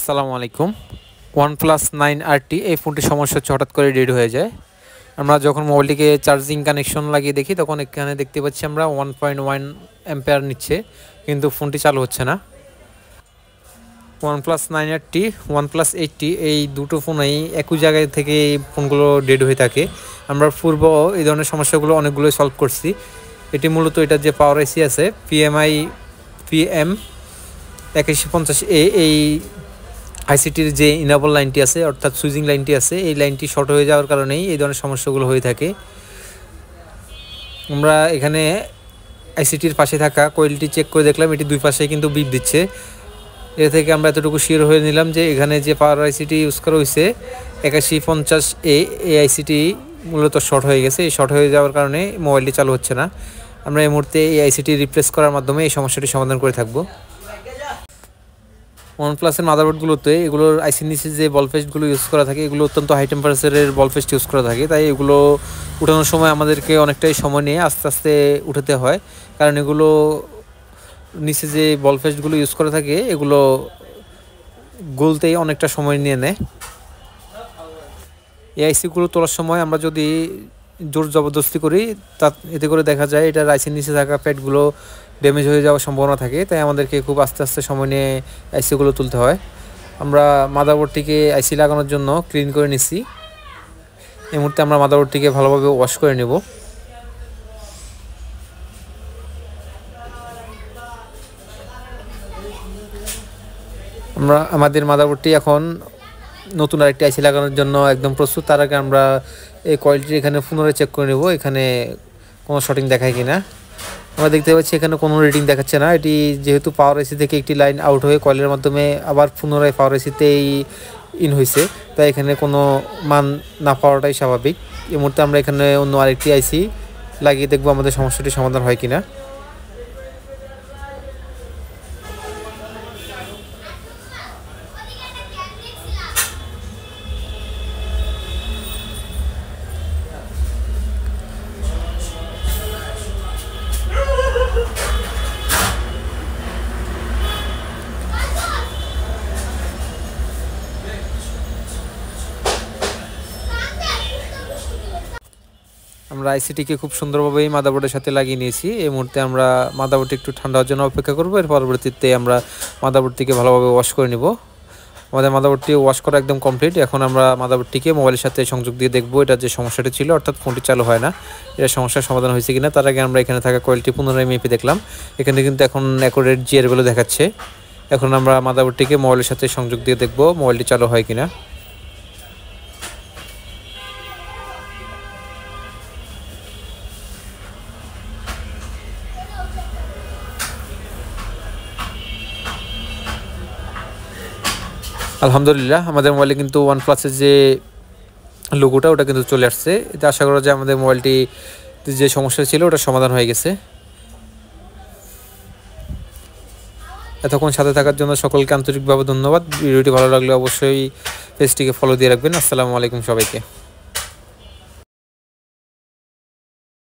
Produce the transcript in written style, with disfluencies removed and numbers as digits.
আসসালামু আলাইকুম। OnePlus 9RT এই ফোনটির সমস্যা হচ্ছে হঠাৎ করে ডেড হয়ে যায়। আমরা যখন মোবাইলটিকে চার্জিং কানেকশন লাগিয়ে দেখি তখন এখানে দেখতে পাচ্ছি আমরা 1.1 অ্যাম্পিয়ার নিচ্ছে, কিন্তু ফোনটি চালু হচ্ছে না। OnePlus 9RT, OnePlus 8T এই দুটো ফোনেই একই জায়গায় থেকে এই ফোনগুলো ডেড হয়ে থাকে। আমরা পূর্ব এই ধরনের সমস্যাগুলো অনেকগুলোই সলভ করছি। এটি মূলত এটার যে পাওয়ার আইসি আছে PM8150A, এই আইসিটির যে ইনেবল লাইনটি আছে অর্থাৎ সুইচিং লাইনটি আছে, এই লাইনটি শর্ট হয়ে যাওয়ার কারণেই এই ধরনের সমস্যাগুলো হয়ে থাকে। আমরা এখানে আইসিটির পাশে থাকা কয়েলটি চেক করে দেখলাম, এটি দুই পাশে কিন্তু বিপ দিচ্ছে। এ থেকে আমরা এতটুকু শিওর হয়ে নিলাম যে এখানে যে পাওয়ার আইসিটি ইউজ করা হয়েছে 8150A, এই আইসিটি মূলত শর্ট হয়ে গেছে। এই শর্ট হয়ে যাওয়ার কারণে মোবাইলটি চালু হচ্ছে না। আমরা এই মুহূর্তে এই আইসিটি রিপ্লেস করার মাধ্যমে এই সমস্যাটি সমাধান করে থাকবো। OnePlus-এর মাদারবোর্ডগুলোতে এগুলোর আইসির নিচে যে বল পেস্টগুলো ইউজ করা থাকে এগুলো অত্যন্ত হাই টেম্পারেচারের বল পেস্ট ইউজ করা থাকে, তাই এগুলো উঠানোর সময় আমাদেরকে অনেকটাই সময় নিয়ে আস্তে আস্তে উঠাতে হয়, কারণ এগুলো নিচে যে বল পেস্টগুলো ইউজ করা থাকে এগুলো গলতেই অনেকটা সময় নিয়ে নেয়। এই আইসিগুলো তোলার সময় আমরা যদি জোর জবরদস্তি করি এতে করে দেখা যায় এটার আইসির নিচে থাকা প্যাডগুলো ড্যামেজ হয়ে যাওয়ার সম্ভাবনা থাকে, তাই আমাদেরকে খুব আস্তে আস্তে সময় নিয়ে আইসিগুলো তুলতে হয়। আমরা মাদারবোর্ডটিকে আইসি লাগানোর জন্য ক্লিন করে নিচ্ছি। এই মুহূর্তে আমরা মাদারবোর্ডটিকে ভালোভাবে ওয়াশ করে নেব। আমরা আমাদের মাদারবোর্ডটি এখন নতুন আরেকটি আইসি লাগানোর জন্য একদম প্রস্তুত। তার আগে আমরা এই কয়েলটি এখানে পুনরায় চেক করে নেব এখানে কোনো শর্টিং দেখায় কিনা। আমরা দেখতে পাচ্ছি এখানে কোনো রিডিং দেখাচ্ছে না। এটি যেহেতু পাওয়ার আইসি থেকে একটি লাইন আউট হয়ে কয়েলের মাধ্যমে আবার পুনরায় পাওয়ার আইসিতেই ইন হয়েছে, তাই এখানে কোনো মান না পাওয়াটাই স্বাভাবিক। এই মুহূর্তে আমরা এখানে অন্য আরেকটি আইসি লাগিয়ে দেখবো আমাদের সমস্যাটি সমাধান হয় কিনা। আমরা আইসিটিকে খুব সুন্দরভাবেই মাদারবোর্ডের সাথে লাগিয়ে নিয়েছি। এই মুহূর্তে আমরা মাদারবোর্ডটি একটু ঠান্ডা হওয়ার জন্য অপেক্ষা করবো। এর পরবর্তীতে আমরা মাদারবোর্ডটিকে ভালোভাবে ওয়াশ করে নিব। আমাদের মাদারবোর্ডটি ওয়াশ করা একদম কমপ্লিট। এখন আমরা মাদারবোর্ডটিকে মোবাইলের সাথে সংযোগ দিয়ে দেখবো এটা যে সমস্যাটি ছিল অর্থাৎ ফোনটি চালু হয় না, এটা সমস্যার সমাধান হয়েছে কিনা। তার আগে আমরা এখানে থাকা কয়েলটি পুনরায় মেপে দেখলাম, এখানে কিন্তু এখন অ্যাকুরেট জিআরগুলো দেখাচ্ছে। এখন আমরা মাদারবোর্ডটিকে মোবাইলের সাথে সংযোগ দিয়ে দেখবো মোবাইলটি চালু হয় কিনা। আলহামদুলিল্লাহ, আমাদের মোবাইলে কিন্তু OnePlus-এর যে লোগোটা ওটা কিন্তু চলে আসছে। এতে আশা করা যায় আমাদের মোবাইলটি যে সমস্যা ছিল ওটা সমাধান হয়ে গেছে। এতক্ষণ সাথে থাকার জন্য সকলকে আন্তরিকভাবে ধন্যবাদ। ভিডিওটি ভালো লাগলে অবশ্যই পেজটিকে ফলো দিয়ে রাখবেন। আসসালামু আলাইকুম সবাইকে।